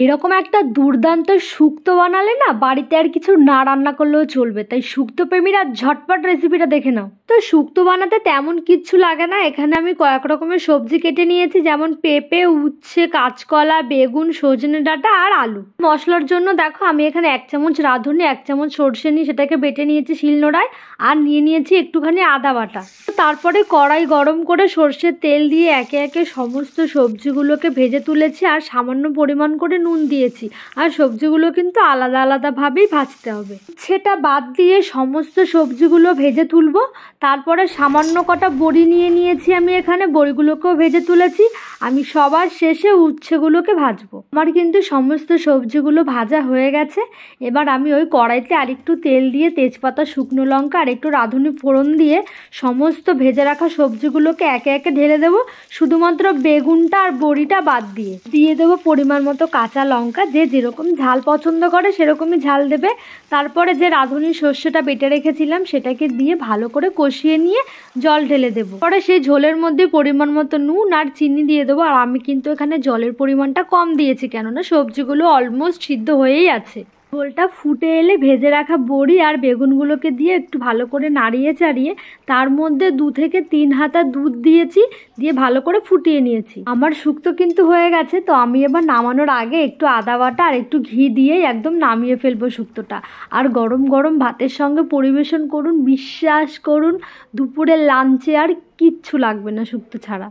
এরকম একটা দুর্দান্ত শুক্তো বানালে না বাড়িতে আর কিছু না রান্না করলেও চলবে। তাই শুক্তো প্রেমীরা ঝটপট রেসিপিটা দেখে নাও। তো শুক্তো বানাতে তেমন কিচ্ছু লাগে না। এখানে আমি কয়েক রকমের সবজি কেটে নিয়েছি, যেমন পেঁপে, উচ্ছে, কাঁচকলা, বেগুন, সজনে ডাঁটা আর আলু। মশলার জন্য দেখো আমি এখানে 1 চামচ রাঁধুনি, 1 চামচ সর্ষে নিয়ে সেটাকে বেটে নিয়েছি শিলনোড়ায়, আর নিয়ে নিয়েছি একটুখানি আদা বাটা। তারপরে কড়াই গরম করে সর্ষের তেল দিয়ে একে একে সমস্ত সবজিগুলোকে ভেজে তুলেছি, আর সামান্য পরিমাণ করে নুন দিয়েছি। আর সবজিগুলো কিন্তু আলাদা আলাদাভাবেই ভাজতে হবে। সেটা বাদ দিয়ে সমস্ত সবজিগুলো ভেজে তুলবো। তারপরে সামান্য কটা বড়ি নিয়ে নিয়েছি, আমি এখানে বড়িগুলোকেও ভেজে তুলেছি। আমি সবার শেষে উচ্ছেগুলোকে ভাজবো। আমার কিন্তু সমস্ত সবজিগুলো ভাজা হয়ে গেছে। এবার আমি ওই কড়াইতে আরেকটু তেল দিয়ে তেজপাতা, শুকনো লঙ্কা আর একটু রাঁধুনি ফোড়ন দিয়ে সমস্ত ভেজে রাখা সবজিগুলোকে একে একে ঢেলে দেবো, শুধুমাত্র বেগুনটা আর বড়িটা বাদ দিয়ে দেবো পরিমাণ মতো কাঁচা লঙ্কা। যে যেরকম ঝাল পছন্দ করে সেরকমই ঝাল দেবে। তারপরে যে রাঁধুনি শস্যটা বেটে রেখেছিলাম সেটাকে দিয়ে ভালো করে কষিয়ে নিয়ে জল ঢেলে দেবো। পরে সেই ঝোলের মধ্যে পরিমাণ মতো নুন আর চিনি দিয়ে দেবো। আর আমি কিন্তু এখানে জলের পরিমাণটা কম দিয়েছি, কেননা সবজিগুলো অলমোস্ট সিদ্ধ হয়েই আছে। ঝোলটা ফুটে এলে ভেজে রাখা বড়ি আর বেগুনগুলোকে দিয়ে একটু ভালো করে নাড়িয়ে চাড়িয়ে তার মধ্যে 2 থেকে 3 হাতা দুধ দিয়েছি, দিয়ে ভালো করে ফুটিয়ে নিয়েছি। আমার শুক্তো কিন্তু হয়ে গেছে। তো আমি এবার নামানোর আগে একটু আদা বাটা আর একটু ঘি দিয়েই একদম নামিয়ে ফেলবো শুক্তোটা। আর গরম গরম ভাতের সঙ্গে পরিবেশন করুন। বিশ্বাস করুন, দুপুরের লাঞ্চে আর কিচ্ছু লাগবে না শুক্তো ছাড়া।